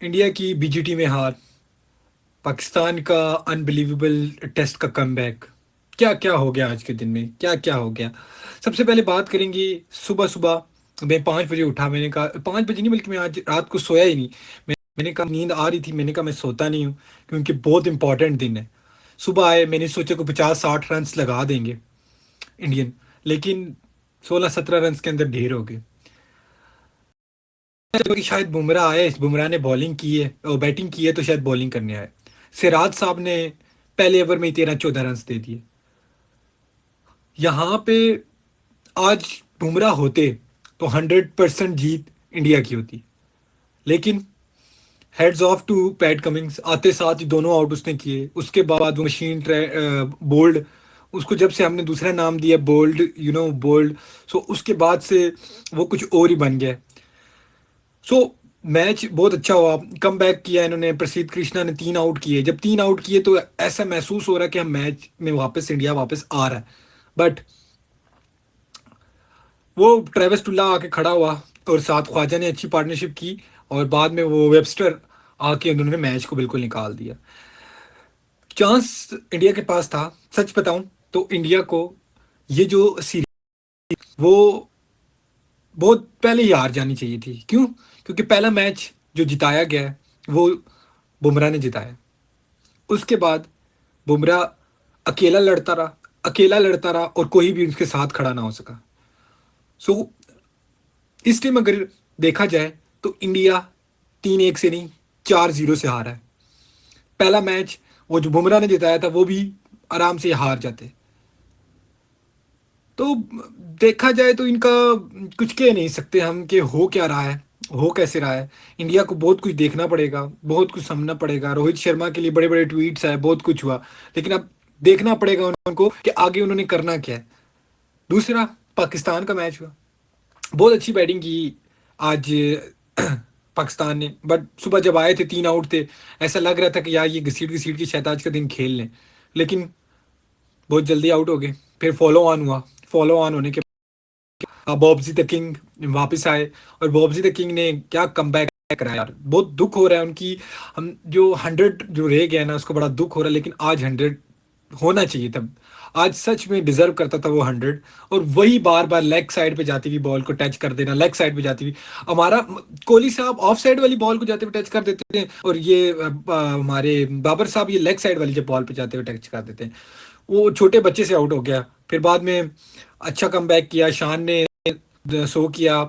India की BGT में हार, पाकिस्तान का अनबिलीवेबल टेस्ट का कमबैक। क्या क्या हो गया आज के दिन में, क्या क्या हो गया। सबसे पहले बात करेंगे। सुबह सुबह मैं 5 बजे उठा। मैंने कहा 5 बजे नहीं, बल्कि मैं आज रात को सोया ही नहीं। मैंने कहा नींद आ रही थी, मैंने कहा मैं सोता नहीं हूँ क्योंकि बहुत इंपॉर्टेंट दिन है। सुबह आए, मैंने सोचा को 50-60 रन लगा देंगे इंडियन, लेकिन 16-17 रन के अंदर ढेर हो गए। कि शायद बुमराह आए, बुमराह ने बॉलिंग की है और बैटिंग की है, तो शायद बॉलिंग करने आए। सिराज साहब ने पहले ओवर में ही 13-14 रन दे दिए। यहाँ पे आज बुमराह होते तो 100% जीत इंडिया की होती, लेकिन hats off to Pat Cummins. आते साथ ही दोनों आउट उसने किए। उसके बाद वो मशीन बोल्ड, उसको जब से हमने दूसरा नाम दिया बोल्ड, बोल्ड, सो उसके बाद से वो कुछ और ही बन गया। सो मैच बहुत अच्छा हुआ, कम बैक किया इन्होंने। प्रसिद्ध कृष्णा ने 3 आउट किए। जब 3 आउट किए तो ऐसा महसूस हो रहा है कि हम मैच में वापस, इंडिया वापस आ रहा है। बट वो ट्रेविस टुल्ला आके खड़ा हुआ और साथ ख्वाजा ने अच्छी पार्टनरशिप की, और बाद में वो वेबस्टर आके उन्होंने मैच को बिल्कुल निकाल दिया। चांस इंडिया के पास था। सच बताऊं तो इंडिया को ये जो सीरीज, वो बहुत पहले ही हार जानी चाहिए थी। क्यों? क्योंकि पहला मैच जो जिताया गया है वो बुमराह ने जिताया। उसके बाद बुमराह अकेला लड़ता रहा, अकेला लड़ता रहा, और कोई भी उसके साथ खड़ा ना हो सका। सो इस टाइम अगर देखा जाए तो इंडिया 3-1 से नहीं, 4-0 से हारा है। पहला मैच वो जो बुमराह ने जिताया था वो भी आराम से हार जाते। तो देखा जाए तो इनका कुछ कह नहीं सकते हम कि हो क्या रहा है, हो कैसे रहा है। इंडिया को बहुत कुछ देखना पड़ेगा, बहुत कुछ समझना पड़ेगा। रोहित शर्मा के लिए बड़े बड़े ट्वीट्स आए, बहुत कुछ हुआ, लेकिन अब देखना पड़ेगा उनको कि आगे उन्होंने करना क्या है। दूसरा, पाकिस्तान का मैच हुआ। बहुत अच्छी बैटिंग की आज पाकिस्तान ने। बट सुबह जब आए थे 3 आउट थे, ऐसा लग रहा था कि यार ये घसीट घसीट के शायद आज का दिन खेल लें, लेकिन बहुत जल्दी आउट हो गए। फिर फॉलो ऑन हुआ। फॉलो ऑन होने के बॉब्जी द किंग वापस आए, और बॉब्जी द किंग ने क्या कमबैक करा यार। बहुत दुख हो रहा है उनकी। हम जो 100 जो रह गया ना, उसको बड़ा दुख हो रहा है, लेकिन आज 100 होना चाहिए था। आज सच में डिजर्व करता था वो 100। और वही बार बार लेग साइड पे जाती हुई बॉल को टच कर देना, लेग साइड पे जाती हुई। हमारा कोहली साहब ऑफ साइड वाली बॉल को जाते हुए टच कर देते हैं, और ये हमारे बाबर साहब ये लेग साइड वाली जब बॉल पे जाते हुए टच कर देते हैं। वो छोटे बच्चे से आउट हो गया। फिर बाद में अच्छा कमबैक किया शान ने, सो किया।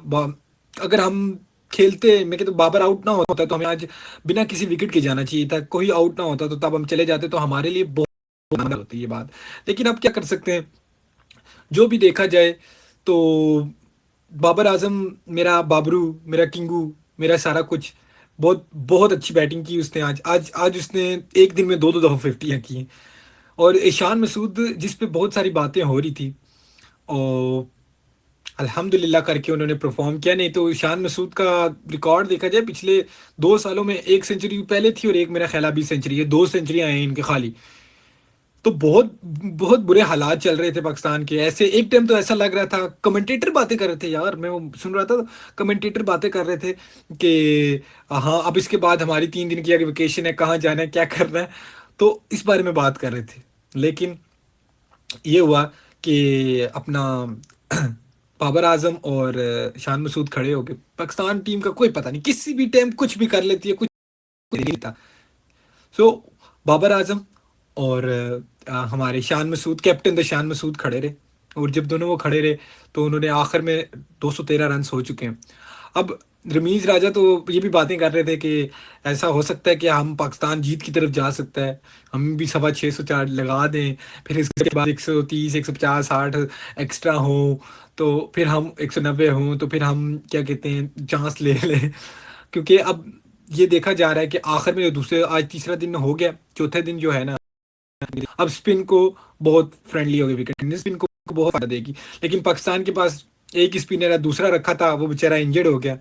अगर हम खेलते, मैं कहता तो बाबर आउट ना होता तो हमें आज बिना किसी विकेट के जाना चाहिए था। कोई आउट ना होता तो तब हम चले जाते, तो हमारे लिए बहुत आनंद होती है ये बात। लेकिन अब क्या कर सकते हैं, जो भी देखा जाए तो बाबर आजम मेरा बाबरू, मेरा किंगू, मेरा सारा कुछ। बहुत बहुत अच्छी बैटिंग की उसने आज। आज उसने एक दिन में दो दो दफा 50 की हैं। और ईशान मसूद जिस पे बहुत सारी बातें हो रही थी, और अल्हम्दुलिल्लाह करके उन्होंने परफॉर्म किया। नहीं तो ईशान मसूद का रिकॉर्ड देखा जाए पिछले 2 सालों में, एक सेंचुरी पहले थी और एक मेरा ख्याल अभी सेंचुरी है, 2 सेंचुरियां हैं इनके खाली। तो बहुत बहुत बुरे हालात चल रहे थे पाकिस्तान के। ऐसे एक टाइम तो ऐसा लग रहा था, कमेंटेटर बातें कर रहे थे यार, मैं वो सुन रहा था, कमेंटेटर बातें कर रहे थे कि हाँ अब इसके बाद हमारी 3 दिन की वेकेशन है, कहाँ जाना है, क्या करना है। तो इस बारे में बात कर रहे थे। लेकिन ये हुआ कि अपना बाबर आजम और शान मसूद खड़े हो गए। पाकिस्तान टीम का कोई पता नहीं, किसी भी टाइम कुछ भी कर लेती है, कुछ नहीं था। सो बाबर आजम और हमारे शान मसूद, कैप्टन द शान मसूद खड़े रहे। और जब दोनों वो खड़े रहे तो उन्होंने आखिर में 213 रन हो चुके हैं। अब रमीज राजा तो ये भी बातें कर रहे थे कि ऐसा हो सकता है कि हम पाकिस्तान जीत की तरफ जा सकता है, हम भी 625 लगा दें, फिर इसके बाद 130 150 60 एक्स्ट्रा हो, तो फिर हम 190 हों, तो फिर हम क्या कहते हैं चांस ले लें। क्योंकि अब ये देखा जा रहा है कि आखिर में जो दूसरे, आज तीसरा दिन हो गया, चौथे दिन जो है ना, अब स्पिन को बहुत फ्रेंडली हो गई विकेट, स्पिन को बहुत फायदा देगी। लेकिन पाकिस्तान के पास एक स्पिनर है, दूसरा रखा था, वो बेचारा इंजर्ड हो गया।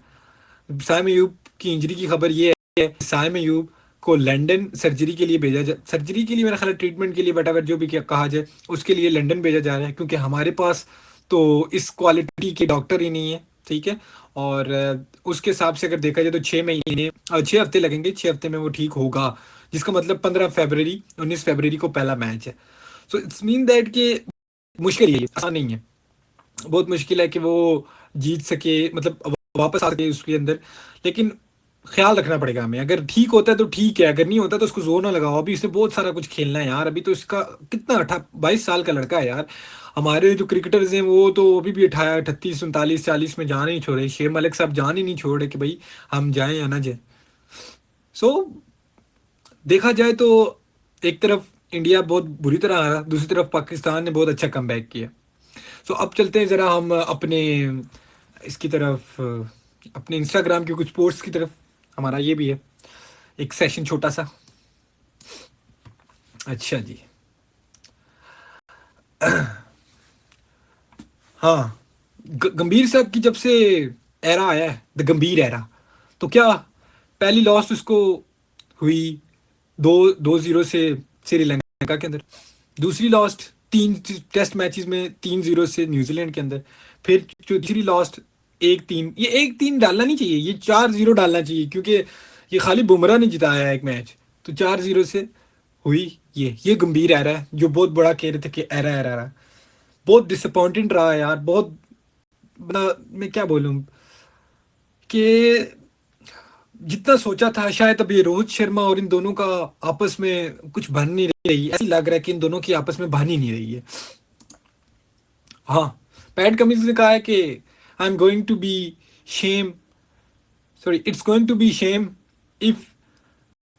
साइम अयूब की इंजरी की खबर ये है कि साइम अयूब को लंदन सर्जरी के लिए भेजा जा, सर्जरी के लिए मेरा ख्याल ट्रीटमेंट के लिए, बट अगर जो भी कहा जाए उसके लिए लंदन भेजा जा रहा है, क्योंकि हमारे पास तो इस क्वालिटी के डॉक्टर ही नहीं है ठीक है। और उसके हिसाब से अगर देखा जाए तो 6 महीने 6 हफ्ते लगेंगे, 6 हफ्ते में वो ठीक होगा, जिसका मतलब 15 फरवरी 19 फरवरी को पहला मैच है। सो इट्स मीन दैट कि मुश्किल ही है, ये आसान नहीं है, बहुत मुश्किल है कि वो जीत सके, मतलब वापस आ सके उसके अंदर। लेकिन ख्याल रखना पड़ेगा हमें, अगर ठीक होता है तो ठीक है, अगर नहीं होता तो उसको जोर ना लगाओ, अभी इससे बहुत सारा कुछ खेलना है यार। अभी तो इसका कितना 22 साल का लड़का है यार। हमारे जो क्रिकेटर्स हैं वो तो अभी भी 38 39 40 में जान ही नहीं छोड़े, शेर मलिक साहब जान ही नहीं छोड़े कि भाई हम जाएं या ना जाएं। सो देखा जाए तो एक तरफ इंडिया बहुत बुरी तरह हारा, दूसरी तरफ पाकिस्तान ने बहुत अच्छा कमबैक किया। सो अब चलते हैं ज़रा हम अपने इसकी तरफ, अपने इंस्टाग्राम की कुछ पोस्ट्स की तरफ। हमारा ये भी है एक सेशन छोटा सा। अच्छा जी। हाँ, गंभीर साहब की जब से एरा आया है, द गंभीर एरा, तो क्या पहली लॉस उसको हुई 2-0 से श्रीलंका के अंदर, दूसरी लॉस्ट 3 टेस्ट मैचेस में 3-0 से न्यूजीलैंड के अंदर, फिर जो तीसरी लॉस्ट 1-3, ये 1-3 डालना नहीं चाहिए, ये 4-0 डालना चाहिए, क्योंकि ये खाली बुमराह ने जिताया है एक मैच, तो 4-0 से हुई। ये गंभीर एरा है, जो बहुत बड़ा कह रहे थे कि एरा एरा रहा, बहुत डिसअपॉइंटिंग रहा यार, बहुत बड़ा। मैं क्या बोलूं कि जितना सोचा था शायद, अब ये रोहित शर्मा और इन दोनों का आपस में कुछ बन नहीं रही, ऐसी लग रहा है कि इन दोनों की आपस में बन ही नहीं रही है। हाँ, पैट कमिंस ने कहा है कि I am going to be shame, sorry it's going to be shame if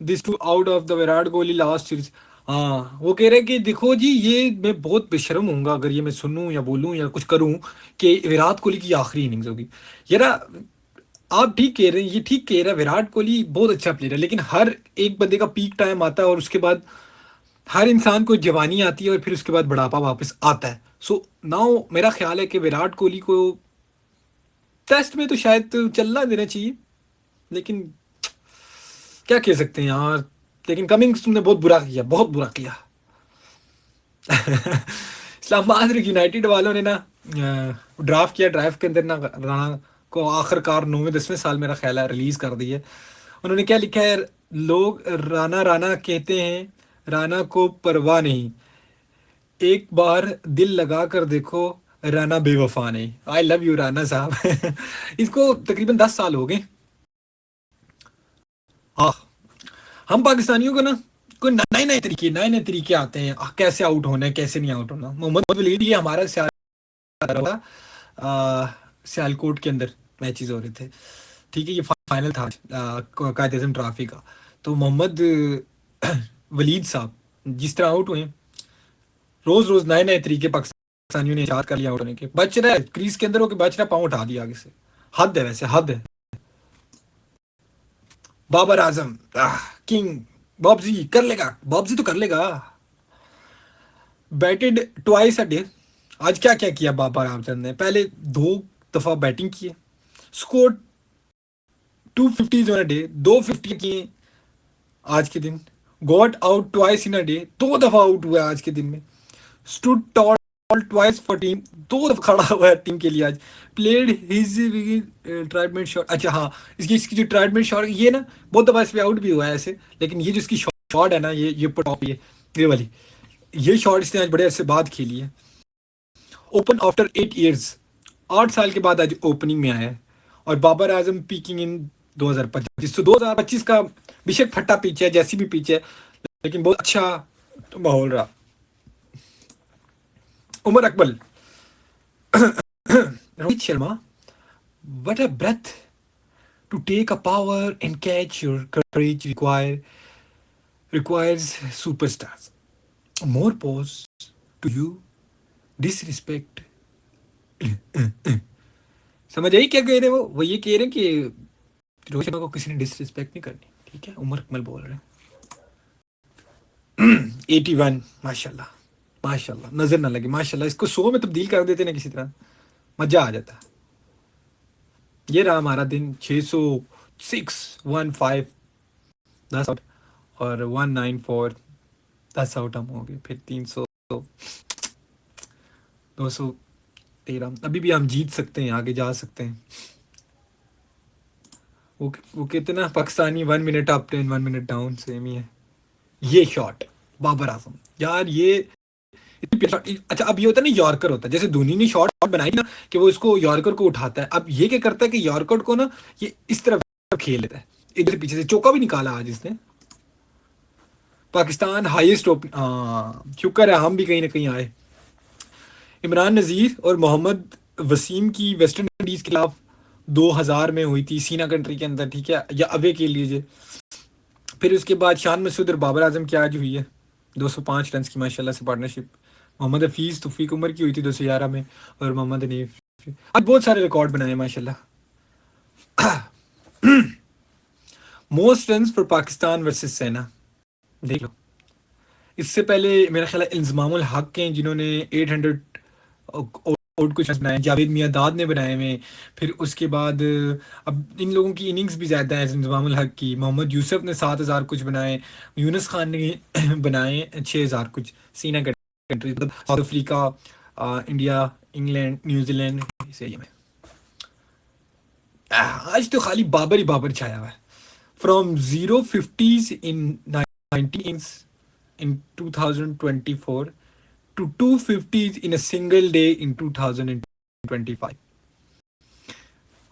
this to out of the Virat Kohli last series. हाँ, वो कह रहे हैं कि देखो जी, ये मैं बहुत बेशर्म हूँगा अगर ये मैं सुनूं या बोलूं या कुछ करूं कि विराट कोहली की आखिरी इनिंग्स होगी। यार आप ठीक कह रहे हैं, ये ठीक कह रहे हैं, विराट कोहली बहुत अच्छा प्लेयर है, लेकिन हर एक बंदे का पीक टाइम आता है और उसके बाद हर इंसान को जवानी आती है और फिर उसके बाद बुढ़ापा वापस आता है। सो नाउ मेरा ख्याल है कि विराट कोहली को टेस्ट में तो शायद तो चलना देना चाहिए, लेकिन क्या कह सकते हैं यार। लेकिन कमिंग्स तुमने बहुत बुरा किया, बहुत बुरा किया। इस्लामाबाद यूनाइटेड वालों ने ना ड्राफ्ट किया, ड्राफ्ट के अंदर ना राणा को आखिरकार 9वें 10वें साल मेरा ख्याल है रिलीज कर दी है। उन्होंने क्या लिखा है, लोग राणा राणा कहते हैं, राणा को परवाह नहीं, एक बार दिल लगा कर देखो, राणा बेवफा नहीं। आई लव यू राणा साहब। इसको तकरीबन 10 साल हो गए। हाँ, हम पाकिस्तानियों को ना कोई नए नए तरीके आते हैं, कैसे आउट होना है कैसे नहीं आउट होना। मोहम्मद वलीद, ये हमारा रहा सियालकोट के अंदर मैचेस हो रहे थे, ठीक है, ये फाइनल था कायद अज़म ट्रॉफी का। तो मोहम्मद वलीद साहब जिस तरह आउट हुए, रोज रोज नए नए तरीके पाकिस्तानियों ने इजाद कर लिया आउट होने के, बच रहा है क्रीज के अंदर होकर, बच रहा, पाँव उठा दिया आगे से। हद है, वैसे हद है। बाबर आजम, किंग, बॉब्जी कर लेगा, बॉब्जी तो कर लेगा। बैटेड ट्वाइस अ डे, आज क्या क्या किया बाबर आजम ने, पहले 2 दफा बैटिंग की, स्कोर 250 ऑन अ डे, 250 किए आज के दिन। Got out twice in a day, 2 दफा आउट हुआ आज के दिन में। Stood tall twice for team, 2 दफा खड़ा हुआ है टीम के लिए आज। प्लेड हिज ट्राइडमेंट शॉट, अच्छा हाँ, इसकी जो ट्राइडमेंट शॉट ये ना, बहुत दफा इस पे आउट भी हुआ है ऐसे, लेकिन ये जो इसकी शॉट है ना, ये टॉप, ये वाली, ये शॉट इसने आज बड़े अरसे बाद खेली है। ओपन आफ्टर 8 ईयर्स, 8 साल के बाद आज ओपनिंग में आया है। और बाबर आजम पीकिंग इन 2025, तो 2025 का बेशक फट्टा पिच है, जैसी भी पिच है, लेकिन बहुत अच्छा माहौल रहा। Umar अकबल, Rohit Sharma, what a breath to take a power and catch, your courage requires superstars. More pause to you, disrespect. समझ आई क्या कह रहे हैं वो ये कह रहे हैं कि रोहित शर्मा को किसी ने डिसरिस्पेक्ट नहीं करनी, ठीक है, उमर अकमल बोल रहे हैं। 81, माशाल्लाह, माशाल्लाह, नजर ना लगे, माशाल्लाह, इसको 100 में तब्दील कर देते ना किसी तरह, मजा आ जाता। ये रहा हमारा दिन, 606 15 10 आउट, और 194 10 आउट हम हो गए, फिर 300 200 13 अभी भी हम जीत सकते हैं, आगे जा सकते हैं। वो कितना Pakistani 1 minute up 1 minute down same ही है। ये शॉट बाबर आजम यार, ये इतनी प्यारी shot। अच्छा अब ये होता है ना, यॉर्कर होता है, जैसे धोनी ने शॉट बनाई ना कि वो इसको यॉर्कर को उठाता है, अब ये क्या करता है कि यॉर्कर को ना ये इस तरफ खेल लेता है, इधर पीछे से चौका भी निकाला आज इसने। पाकिस्तान हाईएस्ट ओपन, हाँ शुक्र है हम भी कहीं ना कहीं आए। इमरान नज़ीर और मोहम्मद वसीम की वेस्ट इंडीज के खिलाफ 2000 में हुई थी सीना कंट्री के अंदर, ठीक है, या अवे के लिए। फिर उसके बाद शान मसूद और बाबर आजम की आज हुई है 205 रन की माशाल्लाह से पार्टनरशिप। मोहम्मद हफीज़ तौफीक उमर की हुई थी 211 में, और मोहम्मद हनीफ। आज बहुत सारे रिकॉर्ड बनाए माशाल्लाह। Most run for Pakistan versus सेना, देख लो। इससे पहले मेरा ख्याल है इंजमामुल हक हैं जिन्होंने 800 और कुछ बनाए, जावेद मियादाद ने बनाए हुए। फिर उसके बाद अब इन लोगों की इनिंग्स भी ज़्यादा है, इंजमामुल हक की। मोहम्मद यूसुफ ने 7000 कुछ बनाए, यूनुस खान ने बनाए 6000 कुछ। सीना कंट्री मतलब south Africa, India, England, New Zealand, इस एरिया में। आज तो खाली बाबर ही बाबर छाया हुआ है। From 0 50s in 19 in 2024 to 250s in a single day in 2025।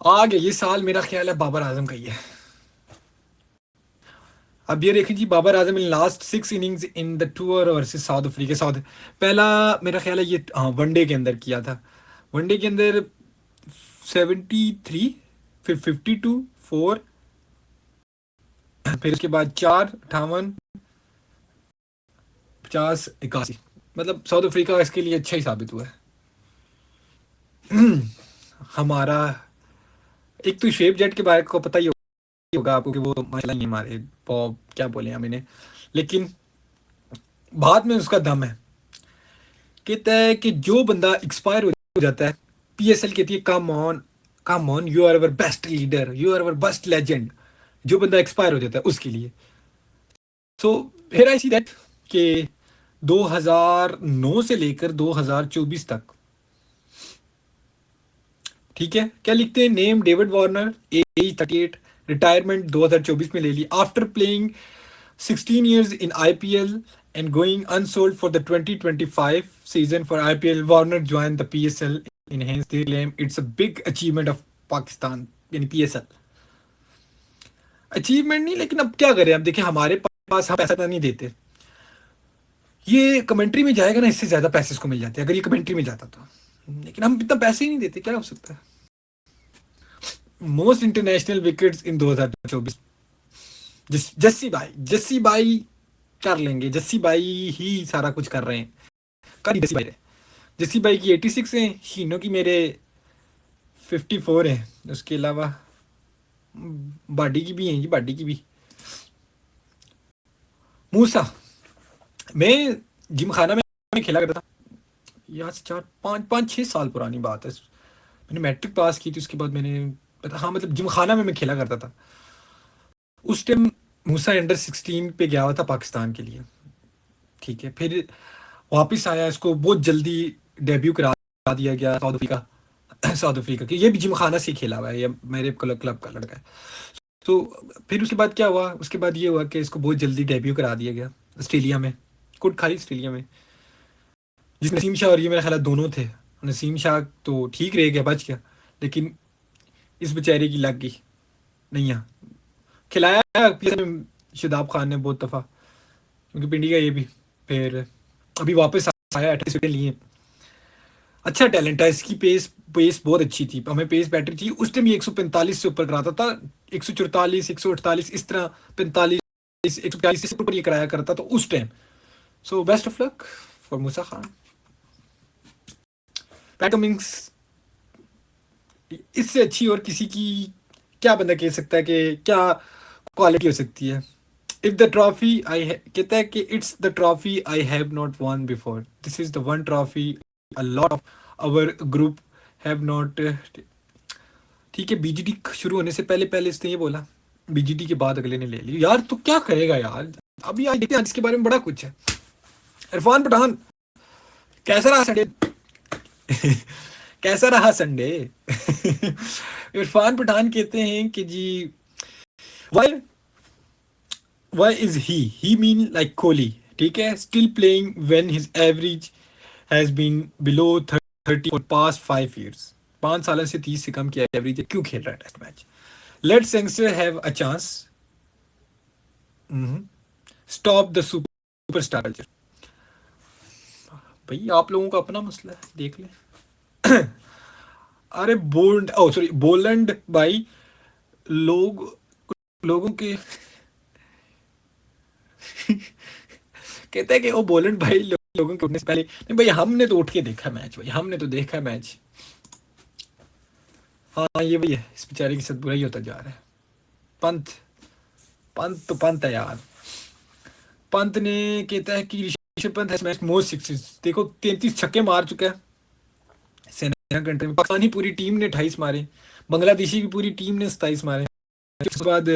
आ गया ये साल, मेरा ख्याल है बाबर आजम का ही है। अब ये देखिए जी, Babar Azam in last 6 innings in the tour versus South Africa. पहला मेरा ख्याल है ये, हाँ, वनडे के अंदर किया था। वनडे के अंदर 73, फिर 52, 4, फिर उसके बाद 4, 58, 50, 81। मतलब साउथ अफ्रीका इसके लिए अच्छा ही साबित हुआ है। हमारा एक तो शेप जेट के बारे को पता ही होगा आपको कि वो माशाल्लाह ही हमारे पॉप क्या बोले हम इन्हें, लेकिन बात में उसका दम है। कहता है कि जो बंदा एक्सपायर हो जाता है, पीएसएल कहती है come on you are our best leader, you are our best legend. जो बंदा एक्सपायर हो जाता है उसके लिए। So here I see that कि 2009 से लेकर 2024 तक, ठीक है, क्या लिखते हैं, name David Warner, age 38, retirement 2024 में ले ली after playing 16 years in IPL and going unsold for the 2025 season for IPL. Warner joined the PSL in hence they claim it's a big achievement of Pakistan यानी PSL। Achievement नहीं, लेकिन अब क्या करें, अब देखिए हमारे पास हम पैसा नहीं देते। ये कमेंट्री में जाएगा ना, इससे ज्यादा पैसे इसको मिल जाते हैं अगर ये कमेंट्री में जाता तो, लेकिन हम इतना पैसे ही नहीं देते, क्या हो सकता है। Most international wickets in 2024, Jassi भाई कर लेंगे, जस्सी भाई ही सारा कुछ कर रहे हैं। जस्सी भाई की 86 हैं, शीनो की मेरे 54 हैं। उसके अलावा बाडी की भी हैं जी, बाडी की भी। मूसा, मैं जिम खाना में खेला करता था, यहाँ से 4 5 5 6 साल पुरानी बात है। मैंने मैट्रिक पास की थी, उसके बाद मैंने, हाँ मतलब जिम खाना में मैं खेला करता था। उस टाइम मूसा अंडर 16 पे गया हुआ था पाकिस्तान के लिए, ठीक है। फिर वापस आया, इसको बहुत जल्दी डेब्यू करा दिया गया साउथ अफ्रीका की। ये भी जिम खाना से खेला हुआ है, ये मेरे क्लब का लड़का है। तो फिर उसके बाद क्या हुआ, उसके बाद ये हुआ कि इसको बहुत जल्दी डेब्यू करा दिया गया ऑस्ट्रेलिया में, कुट खाई ऑस्ट्रेलिया में, जिसमें नसीम शाह और ये मेरा ख्याल दोनों थे। नसीम शाह तो ठीक रह गया, बच गया, लेकिन इस बेचारे की लग गई नहीं। खिलाया है शादाब खान ने बहुत दफ़ा, क्योंकि पिंडी का ये भी। फिर अभी वापस आया 28 विकेट लिए। अच्छा टैलेंट है इसकी, पेस बहुत अच्छी थी, हमें पेस बैटर थी उस टाइम। ये 145 से ऊपर कराता था, 144, 148 इस तरह, 45, 140 से ऊपर ये कराया करता था उस time. So best of luck for Musa Khan. Pat Cummins इससे अच्छी और किसी की क्या बंदा कह सकता है कि क्या क्वालिटी हो सकती है। इफ द ट्रॉफी आई कहता है कि it's the trophy I have not won before, this is the one trophy a lot of our group have not. ठीक है, बीजीटी शुरू होने से पहले इसने ये बोला, बीजीटी के बाद अगले ने ले ली। यार तो क्या करेगा यार, अभी आज देखते हैं, इसके बारे में बड़ा कुछ है। इरफान पठान कैसा रहा संडे कैसा रहा संडे? इरफान पठान कहते हैं कि जी, why why is he mean like Kohli, ठीक है, still playing when his average has been below 30 for past 5 years। 5 सालों से 30 से कम की एवरेज है, क्यों खेल रहा है test match? Let's youngster have a chance, stop the superstar culture. भाई आप लोगों का अपना मसला है, देख ले। अरे बोल्ड, ओ सॉरी, बोलंड भाई, लोग लोगों के कहते हैं कि वो बोलंड भाई लोगों के उठने से पहले, नहीं भाई हमने तो उठ के देखा मैच, भाई हमने तो देखा मैच। हाँ ये वही है, इस बेचारे के साथ बुरा ही होता जा रहा है। पंत, पंत तो पंत है यार। पंत ने कहता है कि Rishabh Pant has match most sixes, देखो 33 छक्के मार चुका है सेना कंट्री में। पाकिस्तानी पूरी टीम ने 28 मारे, बांग्लादेशी की पूरी टीम ने 27 मारे, उसके बाद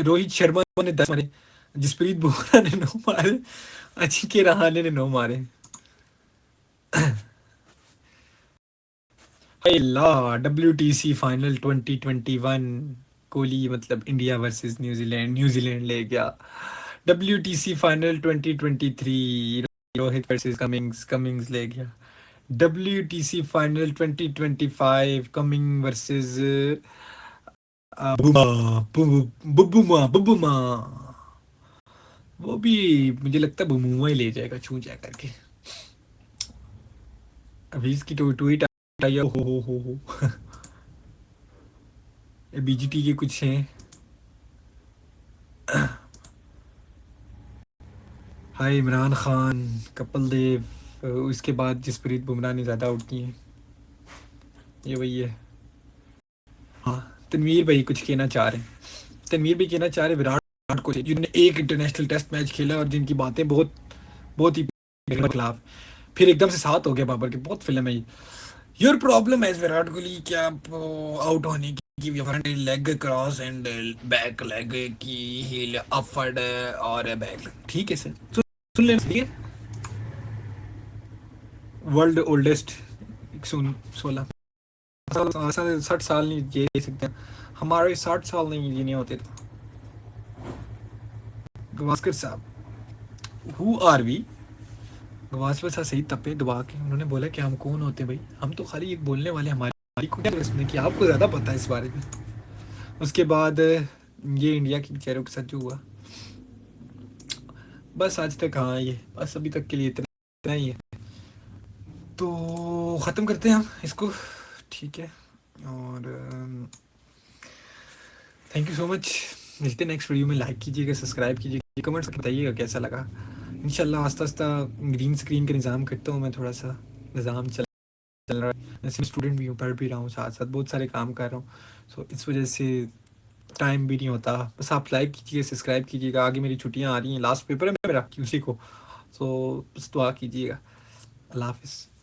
रोहित शर्मा ने 10 मारे, जसप्रीत बुमराह ने 9 मारे, अजिंक्य रहाणे ने 9 मारे। ला WTC फाइनल 2021, कोहली मतलब इंडिया वर्सेस न्यूजीलैंड, न्यूजीलैंड ले गया। WTC final 2023, Rohit versus Cummins, Cummins ले गया। WTC final 2025, Cummins versus Bavuma, Bavuma Bavuma. वो भी मुझे लगता है बुबुमा ही ले जाएगा, छू जा करके। अभी इसकी तो ट्वीट आई है, हो। BGT के कुछ हैं। हाय इमरान खान, कपिल देव, उसके बाद जसप्रीत बुमराह ने ज़्यादा आउट किए हैं, ये वही है। हाँ, तनवीर भाई कुछ कहना चाह रहे हैं, तनवीर भी कहना चाह रहे हैं विराट कोहली जिन्होंने एक इंटरनेशनल टेस्ट मैच खेला और जिनकी बातें बहुत बहुत ही खिलाफ, फिर एकदम से साथ हो गया बाबर के, बहुत फिल्म है ये। Your problem is Virat Kohli, क्या आउट होने की front leg cross and back leg की हील अपवर्ड और बैक, ठीक है सर, सुन लेना, ठीक है। वर्ल्ड ओल्डेस्ट 116 साल, 60 साल नहीं जी सकते हैं। हमारे 60 साल नहीं जीने होते तो। गवास्कर साहब, हु आर वी? गवास्कर साहब सही तपे दबा के उन्होंने बोला कि हम कौन होते हैं भाई, हम तो खाली एक बोलने वाले, हमारी खुद इसमें कि आपको ज़्यादा पता है इस बारे में। उसके बाद ये इंडिया के बेचारों के साथ जो हुआ, बस आज तक, हाँ ये बस अभी तक के लिए इतना ही है, तो ख़त्म करते हैं हम इसको, ठीक है। और थैंक यू सो मच, मिलते हैं नेक्स्ट वीडियो में। लाइक कीजिएगा, सब्सक्राइब कीजिएगा, कमेंट्स बताइएगा कैसा लगा। इंशाल्लाह आस्ता आस्ता ग्रीन स्क्रीन का निज़ाम करता हूँ मैं, थोड़ा सा निज़ाम चल रहा है, वैसे मैं स्टूडेंट भी हूँ, पढ़ भी रहा हूँ, साथ साथ बहुत सारे काम कर रहा हूँ, सो इस वजह से टाइम भी नहीं होता। बस आप लाइक कीजिए, सब्सक्राइब कीजिएगा, आगे मेरी छुट्टियाँ आ रही हैं, लास्ट पेपर है मेरा QC को, सो बस दुआ कीजिएगा। अल्लाह हाफिज़।